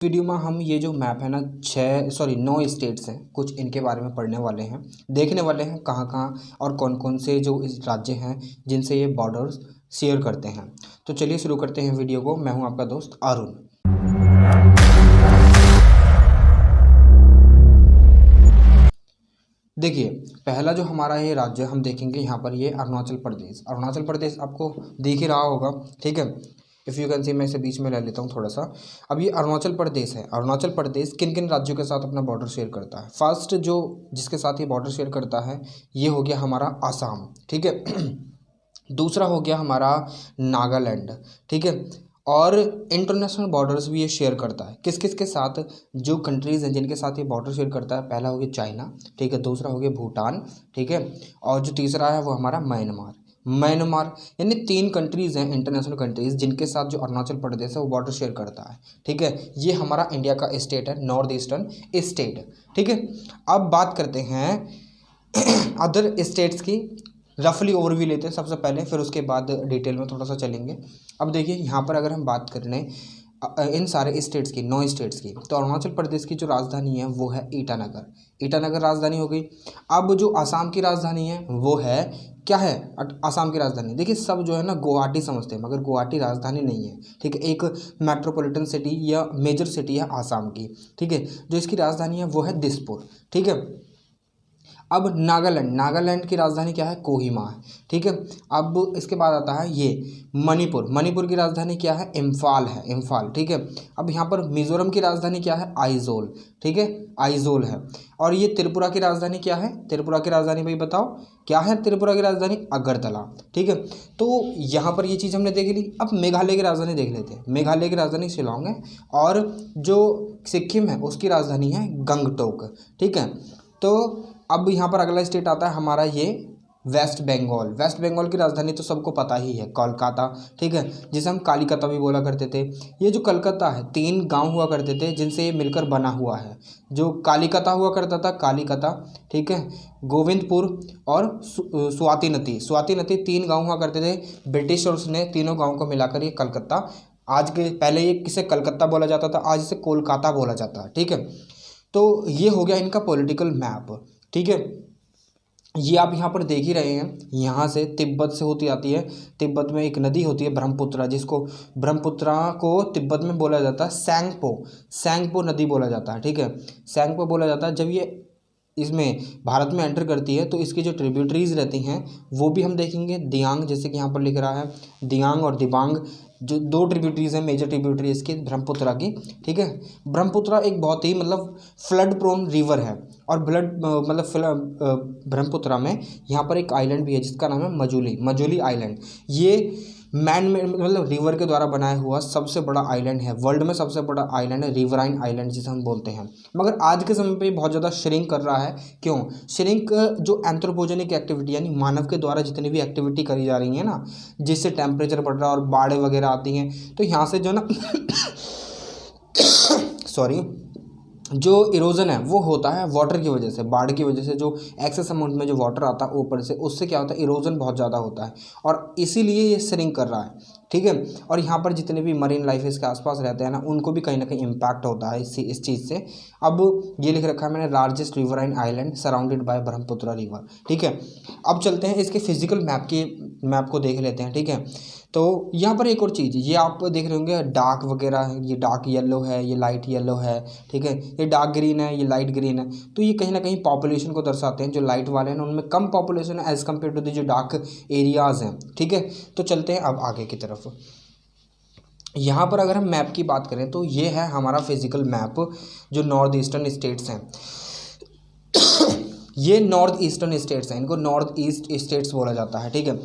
Video में हम ये जो मैप है ना 9 स्टेट्स हैं, कुछ इनके बारे में पढ़ने वाले हैं, देखने वाले हैं कहाँ कहाँ और कौन कौन से जो इस राज्य हैं जिनसे ये बॉर्डर्स शेयर करते हैं। तो चलिए शुरू करते हैं वीडियो को। मैं हूँ आपका दोस्त अरुण। देखिए, पहला जो हमारा ये राज्य हम देखेंगे यहाँ पर, ये अरुणाचल प्रदेश। अरुणाचल प्रदेश आपको दिख ही रहा होगा, ठीक है। इफ़ यू कैन सी, मैं इसे बीच में ले लेता हूँ थोड़ा सा। अब ये अरुणाचल प्रदेश है। अरुणाचल प्रदेश किन किन राज्यों के साथ अपना बॉर्डर शेयर करता है? फर्स्ट जो जिसके साथ ये बॉर्डर शेयर करता है ये हो गया हमारा आसाम, ठीक है। दूसरा हो गया हमारा नागालैंड, ठीक है। और इंटरनेशनल बॉर्डर्स भी ये शेयर करता है। किस किस के साथ? जो कंट्रीज़ हैं जिनके साथ ये बॉर्डर शेयर करता है, पहला हो गया चाइना, ठीक है। दूसरा हो गया भूटान, ठीक है। और जो तीसरा है वो हमारा म्यांमार। यानी 3 कंट्रीज़ हैं, इंटरनेशनल कंट्रीज़, जिनके साथ जो अरुणाचल प्रदेश है वो बॉर्डर शेयर करता है, ठीक है। ये हमारा इंडिया का स्टेट है, नॉर्थ ईस्टर्न स्टेट, ठीक है। अब बात करते हैं अदर स्टेट्स की। रफली ओवरव्यू लेते हैं सबसे पहले, फिर उसके बाद डिटेल में थोड़ा सा चलेंगे। अब देखिए यहाँ पर अगर हम बात कर लें इन सारे स्टेट्स की, 9 स्टेट्स की, तो अरुणाचल प्रदेश की जो राजधानी है वो है ईटानगर राजधानी हो गई। अब जो आसाम की राजधानी है वो है, क्या है आसाम की राजधानी? देखिए सब जो है ना गुवाहाटी समझते हैं, मगर गुवाहाटी राजधानी नहीं है, ठीक है। एक मेट्रोपॉलिटन सिटी या मेजर सिटी है आसाम की, ठीक है। जो इसकी राजधानी है वो है दिसपुर, ठीक है। अब नागालैंड की राजधानी क्या है? कोहिमा है, ठीक है। अब इसके बाद आता है ये मणिपुर की राजधानी क्या है? इम्फाल, ठीक है। अब यहाँ पर मिजोरम की राजधानी क्या है? आइजोल, ठीक है, आइजोल है। और ये त्रिपुरा की राजधानी क्या है? त्रिपुरा की राजधानी भाई बताओ क्या है? त्रिपुरा की राजधानी अगरतला, ठीक है। तो यहाँ पर ये चीज़ हमने देख ली। अब मेघालय की राजधानी देख लेते हैं। मेघालय की राजधानी शिलोंग है और जो सिक्किम है उसकी राजधानी है गंगटोक, ठीक है। तो अब यहाँ पर अगला स्टेट आता है हमारा ये वेस्ट बंगाल की राजधानी तो सबको पता ही है, कोलकाता, ठीक है, जिसे हम कालिकता भी बोला करते थे। ये जो कलकत्ता है 3 गांव हुआ करते थे जिनसे ये मिलकर बना हुआ है। जो कालिकता हुआ करता था, कालिकता, ठीक है, गोविंदपुर और स्वाति नदी 3 गांव हुआ करते थे। ब्रिटिशर्स ने तीनों गाँव को मिलाकर ये कलकत्ता, आज के पहले ये किसे कलकत्ता बोला जाता था, आज इसे कोलकाता बोला जाता है, ठीक है। तो ये हो गया इनका पॉलिटिकल मैप, ठीक है। ये आप यहाँ पर देख ही रहे हैं, यहाँ से तिब्बत से होती आती है। तिब्बत में एक नदी होती है ब्रह्मपुत्रा, जिसको ब्रह्मपुत्रा को तिब्बत में बोला जाता है सैंगपो नदी बोला जाता है, ठीक है, सैंगपो बोला जाता है। जब ये इसमें भारत में एंटर करती है तो इसकी जो ट्रिब्यूटरीज रहती हैं वो भी हम देखेंगे। दियांग, जैसे कि यहाँ पर लिख रहा है, दियांग और दिबांग, जो 2 ट्रिब्यूटरीज हैं, मेजर ट्रिब्यूटरी इसकी ब्रह्मपुत्रा की, ठीक है। ब्रह्मपुत्रा एक बहुत ही मतलब फ्लड प्रोन रिवर है और ब्रह्मपुत्रा में यहाँ पर एक आइलैंड भी है जिसका नाम है मजुली आइलैंड। ये मैन में मतलब रिवर के द्वारा बनाया हुआ सबसे बड़ा आइलैंड है, वर्ल्ड में सबसे बड़ा आइलैंड है, रिवराइन आइलैंड जिसे हम बोलते हैं। मगर आज के समय पे बहुत ज़्यादा श्रिंक कर रहा है। क्यों श्रिंक? जो एंथ्रोपोजेनिक एक्टिविटी यानी मानव के द्वारा जितनी भी एक्टिविटी करी जा रही है ना, जिससे टेम्परेचर बढ़ रहा है और बाढ़ वगैरह आती हैं, तो यहाँ से जो ना सॉरी, जो इरोजन है वो होता है वाटर की वजह से, बाढ़ की वजह से। जो एक्सेस अमाउंट में जो वाटर आता है ऊपर से, उससे क्या होता है, इरोजन बहुत ज़्यादा होता है और इसीलिए ये श्रिंक कर रहा है, ठीक है। और यहाँ पर जितने भी मरीन लाइफ इसके आसपास रहते हैं ना, उनको भी कहीं ना कहीं इम्पैक्ट होता है इस चीज़ से। अब ये लिख रखा है मैंने, largest riverine island surrounded by Brahmaputra river, ठीक है। अब चलते हैं इसके फिजिकल मैप को देख लेते हैं, ठीक है। तो यहाँ पर एक और चीज़, ये आप देख रहे होंगे डार्क वगैरह है, ये डार्क येलो है, ये लाइट येलो है, ठीक है, ये डार्क ग्रीन है, ये लाइट ग्रीन है। तो ये कहीं ना कहीं पॉपुलेशन को दर्शाते हैं। जो लाइट वाले हैं उनमें कम पॉपुलेशन है एज़ कम्पेयर टू द जो डार्क एरियाज़ हैं, ठीक है। तो चलते हैं अब आगे की तरफ। यहाँ पर अगर हम मैप की बात करें तो ये है हमारा फिजिकल मैप जो नॉर्थ ईस्टर्न स्टेट्स हैं। ये नॉर्थ ईस्टर्न स्टेट्स हैं, इनको नॉर्थ ईस्ट स्टेट्स बोला जाता है, ठीक है।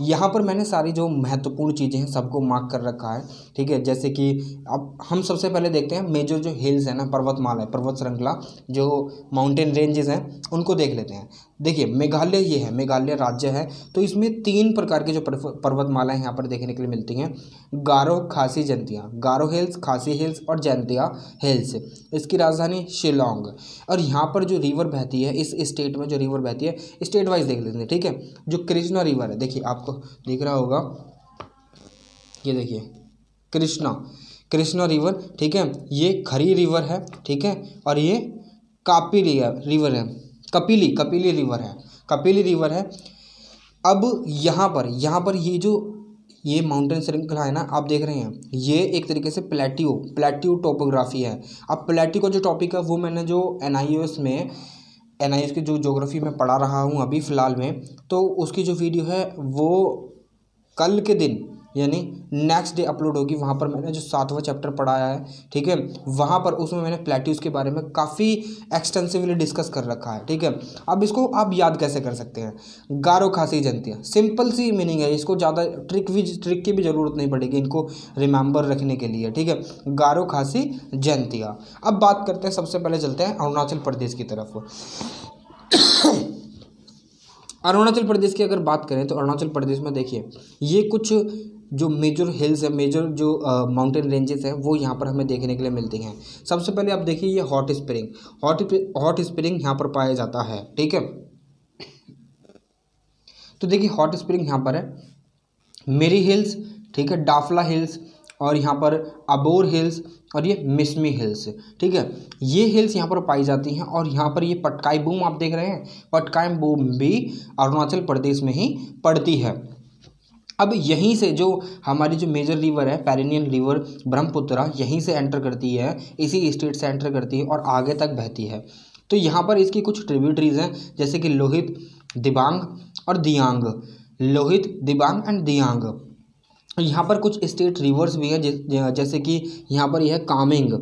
यहाँ पर मैंने सारी जो महत्वपूर्ण चीज़ें हैं सबको मार्क कर रखा है, ठीक है। जैसे कि अब हम सबसे पहले देखते हैं मेजर जो हिल्स है ना, पर्वतमाला, पर्वत श्रृंखला, जो माउंटेन रेंजेस हैं उनको देख लेते हैं। देखिए मेघालय, ये है मेघालय राज्य है, तो इसमें 3 प्रकार के जो पर्वतमालाएँ यहाँ पर देखने के लिए मिलती हैं। गारो, खासी, जैंतिया। गारो हिल्स, खासी हिल्स और जैंतिया हिल्स। इसकी राजधानी शिलोंग। और यहाँ पर जो रिवर बहती है, इस स्टेट में जो रिवर बहती है, स्टेट वाइज देख लेते हैं, ठीक है। जो कृष्णा रिवर है, देखिए आपको दिख रहा होगा, ये देखिए कृष्णा कृष्णा रिवर, ठीक है, ये खरी रिवर है, ठीक है, और ये कापिली रिवर है, कपिली रिवर है, कपिली रिवर है। अब यहाँ पर ये माउंटेन श्रृंखला है ना, आप देख रहे हैं, ये एक तरीके से प्लेट्यू टोपोग्राफी है। अब प्लेट्यू का जो टॉपिक है वो मैंने जो एनआईएस की जो ज्योग्राफी में पढ़ा रहा हूँ अभी फ़िलहाल में, तो उसकी जो वीडियो है वो कल के दिन यानी नेक्स्ट डे अपलोड होगी। वहाँ पर मैंने जो 7वां चैप्टर पढ़ाया है, ठीक है, वहाँ पर उसमें मैंने प्लेट्यूज के बारे में काफ़ी एक्सटेंसिवली डिस्कस कर रखा है, ठीक है। अब इसको आप याद कैसे कर सकते हैं, गारो खासी जयंतियाँ, सिंपल सी मीनिंग है, इसको ज़्यादा ट्रिक की भी ज़रूरत नहीं पड़ेगी इनको रिमेंबर रखने के लिए, ठीक है, गारो खासी जयंतियाँ। अब बात करते हैं, सबसे पहले चलते हैं अरुणाचल प्रदेश की तरफ। अरुणाचल प्रदेश की अगर बात करें तो अरुणाचल प्रदेश में देखिए ये कुछ जो मेजर हिल्स है, मेजर जो माउंटेन रेंजेस हैं वो यहाँ पर हमें देखने के लिए मिलती हैं। सबसे पहले आप देखिए ये हॉट स्प्रिंग यहाँ पर पाया जाता है, ठीक है। तो देखिए हॉट स्प्रिंग यहाँ पर है, मेरी हिल्स, ठीक है, डाफला हिल्स, और यहाँ पर अबोर हिल्स, और ये मिसमी हिल्स, ठीक है, ये हिल्स यहाँ पर पाई जाती हैं। और यहाँ पर ये पटकाई बूम आप देख रहे हैं, पटकाई बूम भी अरुणाचल प्रदेश में ही पड़ती है। अब यहीं से जो हमारी जो मेजर रिवर है, पेरिनियन रिवर ब्रह्मपुत्रा, यहीं से एंटर करती है, इसी स्टेट से एंटर करती है और आगे तक बहती है। तो यहाँ पर इसकी कुछ ट्रिब्यूटरीज हैं, जैसे कि लोहित, दिबांग और दियांग, लोहित, दिबांग एंड दियांग। यहाँ पर कुछ स्टेट रिवर्स भी हैं, जैसे कि यहाँ पर यह है कामिंग,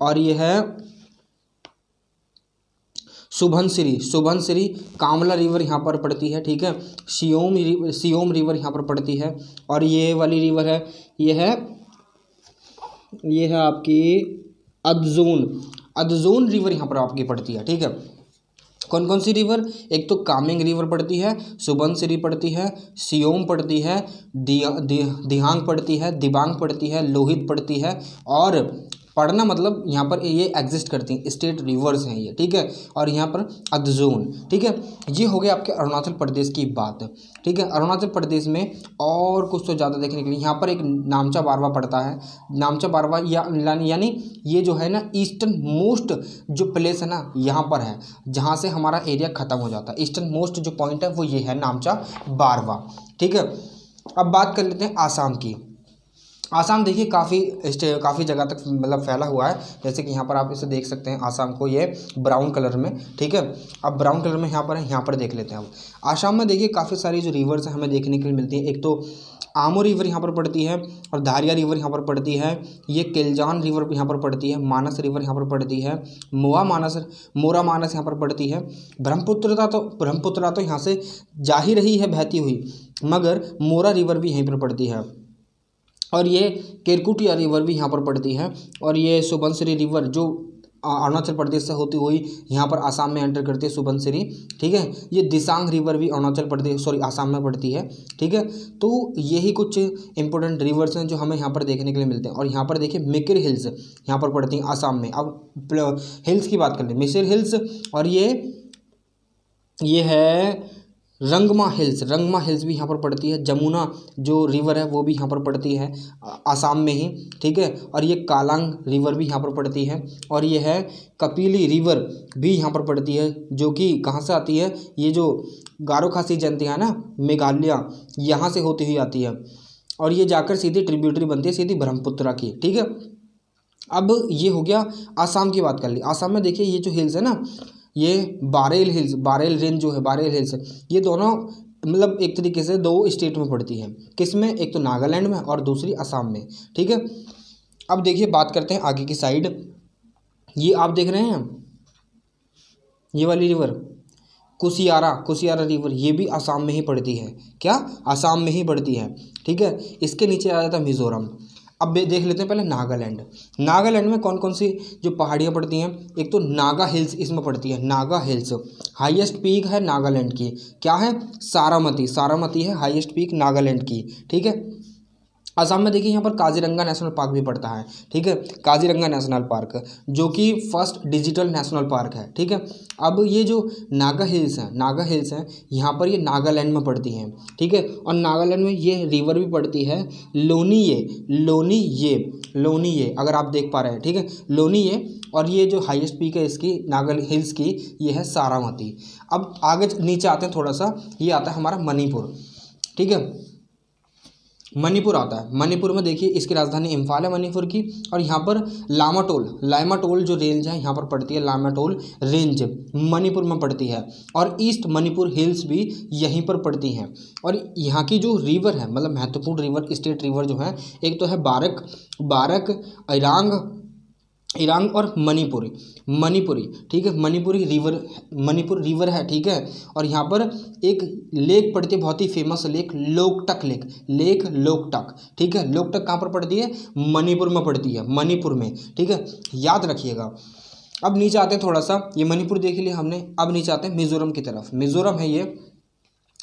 और यह है सुबनसिरी, कामला रिवर यहाँ पर पड़ती है, ठीक है, सियोम रिवर यहाँ पर पड़ती है, और ये वाली रिवर है, ये है आपकी अदजोन रिवर यहाँ पर आपकी पड़ती है, ठीक है। कौन कौन सी रिवर, एक तो कामिंग रिवर पड़ती है, सुबनसिरी पड़ती है, सियोम पड़ती है, दिहांग पड़ती है, दिबांग पड़ती है, लोहित पड़ती है, और पढ़ना मतलब यहाँ पर ये एग्जिस्ट करती हैं, स्टेट रिवर्स हैं ये, ठीक है, और यहाँ पर अदजोन, ठीक है। ये हो गया आपके अरुणाचल प्रदेश की बात, ठीक है। अरुणाचल प्रदेश में और कुछ तो ज़्यादा देखने के लिए यहाँ पर एक नामचा बारवा पड़ता है, नामचा बारवा यानी ये जो है ना ईस्टर्न मोस्ट जो प्लेस है ना यहाँ पर है, जहाँ से हमारा एरिया ख़त्म हो जाता है, ईस्टर्न मोस्ट जो पॉइंट है वो ये है नामचा बारवा, ठीक है। अब बात कर लेते हैं आसाम की। आसाम देखिए काफ़ी जगह तक मतलब फैला हुआ है, जैसे कि यहाँ पर आप इसे देख सकते हैं आसाम को, ये ब्राउन कलर में, ठीक है। अब ब्राउन कलर में यहाँ पर है, यहाँ पर देख लेते हैं। अब आसाम में देखिए काफ़ी सारी जो रिवर्स हमें देखने के लिए मिलती हैं। एक तो आमो रिवर यहाँ पर पड़ती है, और धारिया रिवर यहाँ पर पड़ती है, ये केलजान रिवर यहाँ पर पड़ती है, मानस रिवर यहाँ पर पड़ती है, मोरा मानस यहाँ पर पड़ती है। ब्रह्मपुत्रा तो यहाँ से जा ही रही है बहती हुई, मगर मोरा रिवर भी यहीं पर पड़ती है, और ये केरकुटिया रिवर भी यहाँ पर पड़ती है, और ये सुबनसिरी रिवर जो अरुणाचल प्रदेश से होती हुई यहाँ पर आसाम में एंटर करती है, सुबनसिरी, ठीक है। ये दिसांग रिवर भी आसाम में पड़ती है, ठीक है। तो यही कुछ इंपॉर्टेंट रिवर्स हैं जो हमें यहाँ पर देखने के लिए मिलते हैं। और यहाँ पर देखिए मिकिर हिल्स यहाँ पर पड़ती हैं आसाम में। अब हिल्स की बात कर लें, मिसिर हिल्स, और ये है रंगमा हिल्स भी यहाँ पर पड़ती है। जमुना जो रिवर है वो भी यहाँ पर पड़ती है आसाम में ही, ठीक है। और ये कालांग रिवर भी यहाँ पर पड़ती है, और ये है कपिली रिवर भी यहाँ पर पड़ती है, जो कि कहाँ से आती है, ये जो गारो खासी जयंतियाँ ना मेघालय, यहाँ से होती हुई आती है, और ये जाकर सीधी ट्रिब्यूटरी बनती है सीधी ब्रह्मपुत्रा की, ठीक है। अब ये हो गया आसाम की बात कर ली। आसाम में देखिए ये जो हिल्स है ना, ये बारेल रेंज जो है, बारेल हिल्स, ये दोनों मतलब एक तरीके से दो स्टेट में पड़ती है। किस में, एक तो नागालैंड में और दूसरी असम में, ठीक है। अब देखिए बात करते हैं आगे की साइड। ये आप देख रहे हैं ये वाली रिवर कुसियारा रिवर, ये भी असम में ही पड़ती है। क्या, असम में ही पड़ती है, ठीक है। इसके नीचे आ जाता है मिजोरम। अब देख लेते हैं पहले नागालैंड में कौन कौन सी जो पहाड़ियाँ पड़ती हैं। एक तो नागा हिल्स इसमें पड़ती है, नागा हिल्स हाईएस्ट पीक है नागालैंड की, क्या है, सारामती है हाईएस्ट पीक नागालैंड की, ठीक है। असम में देखिए यहाँ पर काजीरंगा नेशनल पार्क भी पड़ता है, ठीक है, काजीरंगा नेशनल पार्क जो कि फर्स्ट डिजिटल नेशनल पार्क है, ठीक है। अब ये जो नागा हिल्स हैं यहाँ पर ये नागालैंड में पड़ती हैं, ठीक है। और नागालैंड में ये रिवर भी पड़ती है लोनिये, अगर आप देख पा रहे हैं, ठीक है, लोनिये। और ये जो हाईएस्ट पीक है इसकी नागा हिल्स की, ये है सारामती। अब आगे नीचे आते हैं थोड़ा सा, ये आता है हमारा मणिपुर, ठीक है, मणिपुर आता है। मणिपुर में देखिए इसकी राजधानी इम्फाल है मणिपुर की, और यहाँ पर लामाटोल जो रेंज है यहाँ पर पड़ती है, लामाटोल रेंज मणिपुर में पड़ती है, और ईस्ट मणिपुर हिल्स भी यहीं पर पड़ती हैं। और यहाँ की जो रिवर है, मतलब महत्वपूर्ण रिवर, स्टेट रिवर जो है, एक तो है बारक इरांग और मणिपुरी, ठीक है, मणिपुर रिवर है, ठीक है। और यहाँ पर एक लेक पड़ती है, बहुत ही फेमस लेक, लोकटक, ठीक है। लोकटक कहाँ पर पड़ती है? मणिपुर में पड़ती है, मणिपुर में, ठीक है, याद रखिएगा। अब नीचे आते हैं थोड़ा सा, ये मणिपुर देख लिया हमने। अब नीचे आते हैं मिजोरम की तरफ। मिजोरम है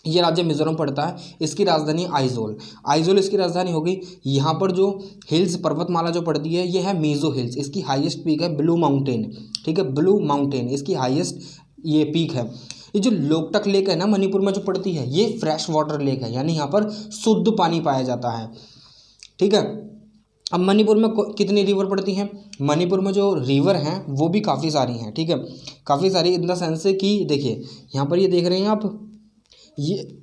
ये राज्य मिजोरम पड़ता है। इसकी राजधानी आइजोल इसकी राजधानी होगी। यहाँ पर जो हिल्स पर्वतमाला जो पड़ती है ये है मीजो हिल्स। इसकी हाईएस्ट पीक है ब्लू माउंटेन, ठीक है, ब्लू माउंटेन इसकी हाईएस्ट ये पीक है। ये जो लोकटक लेक है ना मणिपुर में जो पड़ती है, ये फ्रेश वाटर लेक है, यानी यहाँ पर शुद्ध पानी पाया जाता है, ठीक है। अब मणिपुर में कितनी रिवर पड़ती हैं? मणिपुर में जो रिवर हैं वो भी काफ़ी सारी हैं, ठीक है, काफ़ी सारी इन द सेंस से कि देखिए यहाँ पर ये देख रहे हैं आप, ये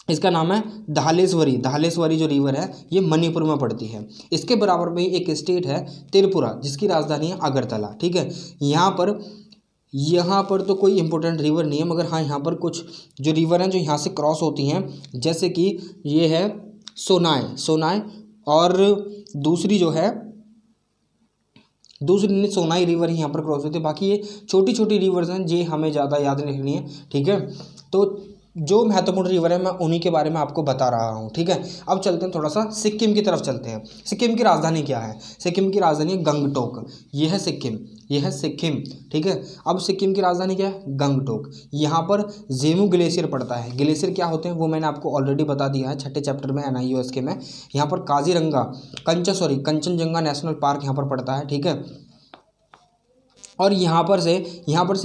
इसका नाम है धालेश्वरी जो रिवर है ये मणिपुर में पड़ती है। इसके बराबर में एक स्टेट है त्रिपुरा, जिसकी राजधानी है अगरतला, ठीक है। यहाँ पर तो कोई इंपॉर्टेंट रिवर नहीं है, मगर हाँ यहाँ पर कुछ जो रिवर हैं जो यहाँ से क्रॉस होती हैं, जैसे कि ये है सोनाई, और दूसरी सोनाई रिवर ही यहाँ पर क्रॉस होती है। बाकी ये छोटी छोटी रिवर्स हैं, ये हमें ज़्यादा याद नहीं रखनी है, ठीक है। तो जो महत्वपूर्ण रिवर है मैं उन्हीं के बारे में आपको बता रहा हूँ, ठीक है। अब चलते हैं थोड़ा सा सिक्किम की तरफ चलते हैं। सिक्किम की राजधानी क्या है? सिक्किम की राजधानी है गंगटोक। ये है सिक्किम, ठीक है। अब सिक्किम की राजधानी क्या है? गंगटोक। यहाँ पर जेमू ग्लेशियर पड़ता है। ग्लेशियर क्या होते हैं वो मैंने आपको ऑलरेडी बता दिया है 6ठे चैप्टर में NIOS के में। यहाँ पर कंचनजंगा नेशनल पार्क यहाँ पर पड़ता है, ठीक है। और यहाँ पर से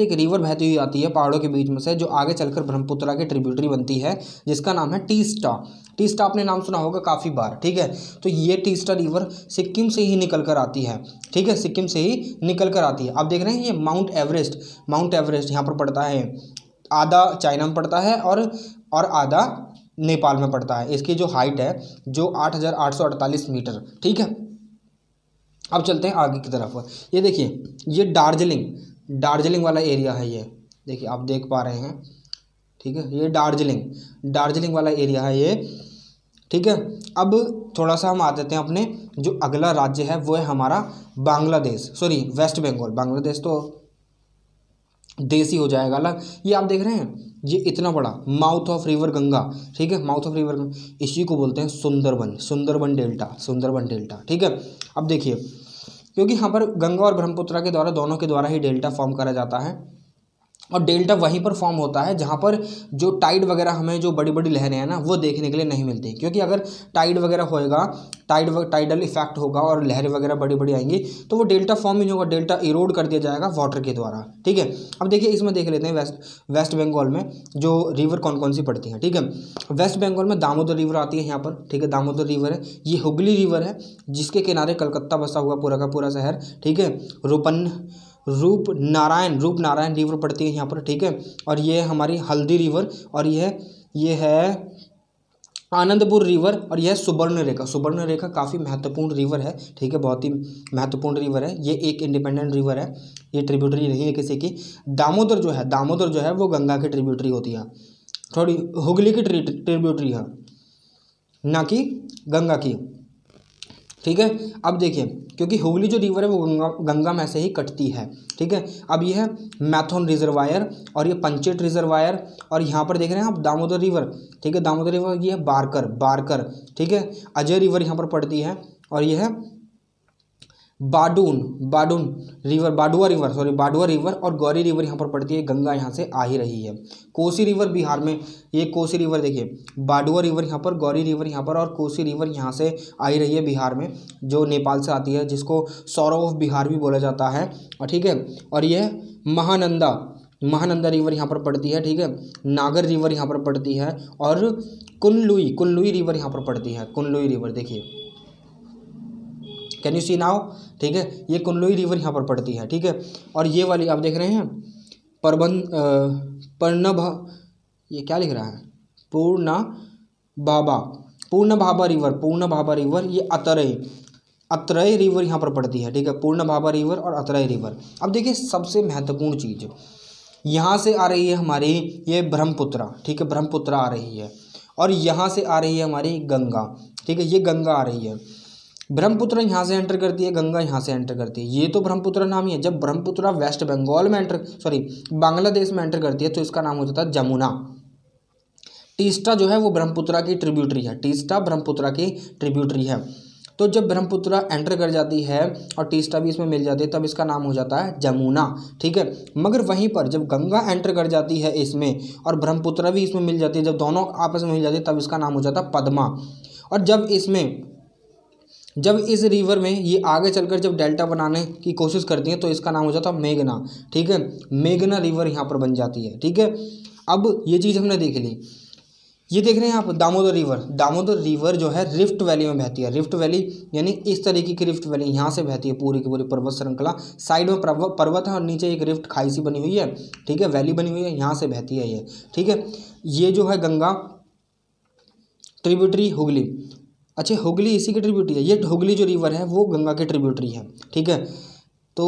एक रिवर बहती हुई आती है पहाड़ों के बीच में से, जो आगे चलकर ब्रह्मपुत्रा के ट्रिब्यूटरी बनती है, जिसका नाम है टीस्टा आपने नाम सुना होगा काफ़ी बार, ठीक है। तो ये टीस्टा रिवर सिक्किम से ही निकल कर आती है, ठीक है, सिक्किम से ही निकल कर आती है। आप देख रहे हैं ये माउंट एवरेस्ट यहाँ पर पड़ता है, आधा चाइना में पड़ता है और आधा नेपाल में पड़ता है। इसकी जो हाइट है जो 8,848 मीटर, ठीक है। अब चलते हैं आगे की तरफ। ये देखिए ये दार्जिलिंग वाला एरिया है, ये देखिए आप देख पा रहे हैं, ठीक है, ये दार्जिलिंग वाला एरिया है ये, ठीक है। अब थोड़ा सा हम आ जाते हैं अपने जो अगला राज्य है वो है हमारा वेस्ट बंगाल। बांग्लादेश तो देश ही हो जाएगा अलग। ये आप देख रहे हैं ये इतना बड़ा माउथ ऑफ रिवर गंगा, ठीक है, माउथ ऑफ रिवर गंगा, इसी को बोलते हैं सुंदरबन डेल्टा, ठीक है। अब देखिए क्योंकि यहाँ पर गंगा और ब्रह्मपुत्रा के द्वारा दोनों के द्वारा ही डेल्टा फॉर्म करा जाता है, और डेल्टा वहीं पर फॉर्म होता है जहाँ पर जो टाइड वगैरह हमें जो बड़ी बड़ी लहरें हैं ना वो देखने के लिए नहीं मिलती। क्योंकि अगर टाइड वगैरह होएगा, टाइडल इफेक्ट होगा और लहरें वगैरह बड़ी बड़ी आएंगी तो वो डेल्टा फॉर्म ही नहीं होगा, डेल्टा इरोड कर दिया जाएगा वाटर के द्वारा, ठीक है। अब देखिए इसमें देख लेते हैं वेस्ट बंगाल में जो रिवर कौन कौन सी पड़ती हैं, ठीक है। वेस्ट बंगाल में दामोदर रिवर आती है यहाँ पर, ठीक है, दामोदर रिवर है। ये हुगली रिवर है जिसके किनारे कलकत्ता बसा हुआ पूरा का पूरा शहर, ठीक है। रूपनारायण रिवर पड़ती है यहाँ पर, ठीक है। और ये हमारी हल्दी रिवर, और ये है आनंदपुर रिवर, और यह सुवर्ण रेखा काफ़ी महत्वपूर्ण रिवर है, ठीक है, बहुत ही महत्वपूर्ण रिवर है। ये एक इंडिपेंडेंट रिवर है, ये ट्रिब्यूटरी नहीं है किसी की। दामोदर जो है वो गंगा की ट्रिब्यूटरी होती है, थोड़ी हुगली की ट्रिब्यूटरी है, ना कि गंगा की, ठीक है। अब देखिए क्योंकि हुगली जो रिवर है वो गंगा में से ही कटती है, ठीक है। अब ये है मैथोन रिजर्वायर और ये पंचेट रिजर्वायर, और यहाँ पर देख रहे हैं आप दामोदर रिवर, ठीक है, दामोदर रिवर, ये है बारकर, ठीक है। अजय रिवर यहाँ पर पड़ती है, और ये है बाडून बाडून रिवर, बाडुआ रिवर और गौरी रिवर यहाँ पर पड़ती है। गंगा यहाँ से आ ही रही है। कोसी रिवर बिहार में, ये कोसी रिवर देखिए, बाडुआ रिवर यहाँ पर, गौरी रिवर यहाँ पर और कोसी रिवर यहाँ से आ ही रही है बिहार में, जो नेपाल से आती है, जिसको सौरव ऑफ बिहार भी बोला जाता है। और ठीक है, और ये महानंदा रिवर यहाँ पर पड़ती है। ठीक है, नागर रिवर यहाँ पर पड़ती है और कुनलुई रिवर यहाँ पर पड़ती है। कुनलुई रिवर देखिए, कैन यू सी नाउ। ठीक है, ये कुनलुई रिवर यहाँ पर पड़ती है। ठीक है, और ये वाली आप देख रहे हैं ये क्या लिख रहा है, पूर्णभाबा रिवर, ये अतरई रिवर यहाँ पर पड़ती है। ठीक है, पूर्णभाबा रिवर और अतरई रिवर। अब देखिए सबसे महत्वपूर्ण चीज़ यहाँ से आ रही है हमारी ये ब्रह्मपुत्रा। ठीक है, ब्रह्मपुत्रा आ रही है और यहाँ से आ रही है हमारी गंगा। ठीक है, ये गंगा आ रही है, ब्रह्मपुत्र यहाँ से एंटर करती है, गंगा यहाँ से एंटर करती है। ये तो ब्रह्मपुत्र नाम ही है। जब ब्रह्मपुत्र वेस्ट बंगाल में बांग्लादेश में एंटर करती है तो इसका नाम हो जाता है जमुना। तीस्ता जो है वो ब्रह्मपुत्र की ट्रिब्यूटरी है, तीस्ता ब्रह्मपुत्र की ट्रिब्यूटरी है। तो जब ब्रह्मपुत्र एंटर कर जाती है और तीस्ता भी इसमें मिल जाती है तब इसका नाम हो जाता है जमुना। ठीक है, मगर वहीं पर जब गंगा एंटर कर जाती है इसमें और ब्रह्मपुत्र भी इसमें मिल जाती है, जब दोनों आपस में मिल जाती है तब इसका नाम हो जाता है पद्मा। और जब इस रिवर में ये आगे चलकर जब डेल्टा बनाने की कोशिश करती हैं तो इसका नाम हो जाता है मेघना। ठीक है, मेघना रिवर यहाँ पर बन जाती है। ठीक है, अब ये चीज़ हमने देख ली। ये देख रहे हैं आप दामोदर रिवर जो है रिफ्ट वैली में बहती है। रिफ्ट वैली यानी इस तरीके की रिफ्ट वैली यहाँ से बहती है, पूरी की पूरी पर्वत श्रृंखला, साइड में पर्वत है और नीचे एक रिफ्ट खाई सी बनी हुई है। ठीक है, वैली बनी हुई है, यहाँ से बहती है ये। ठीक है, ये जो है गंगा ट्रिब्यूटरी हुगली, अच्छा हुगली इसी की ट्रिब्यूटरी है। ये हुगली जो रिवर है वो गंगा की ट्रिब्यूटरी है। ठीक है, तो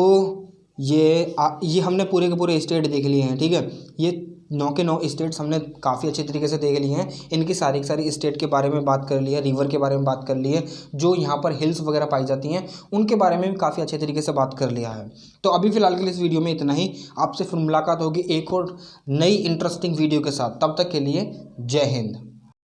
ये हमने पूरे के पूरे स्टेट देख लिए हैं। ठीक है, ये 9 के 9 स्टेट्स हमने काफ़ी अच्छे तरीके से देख लिए हैं। इनकी सारी की सारी स्टेट के बारे में बात कर ली है, रिवर के बारे में बात कर ली है, जो यहाँ पर हिल्स वगैरह पाई जाती हैं उनके बारे में भी काफ़ी अच्छे तरीके से बात कर लिया है। तो अभी फ़िलहाल के लिए इस वीडियो में इतना ही। आपसे फिर मुलाकात होगी एक और नई इंटरेस्टिंग वीडियो के साथ। तब तक के लिए जय हिंद।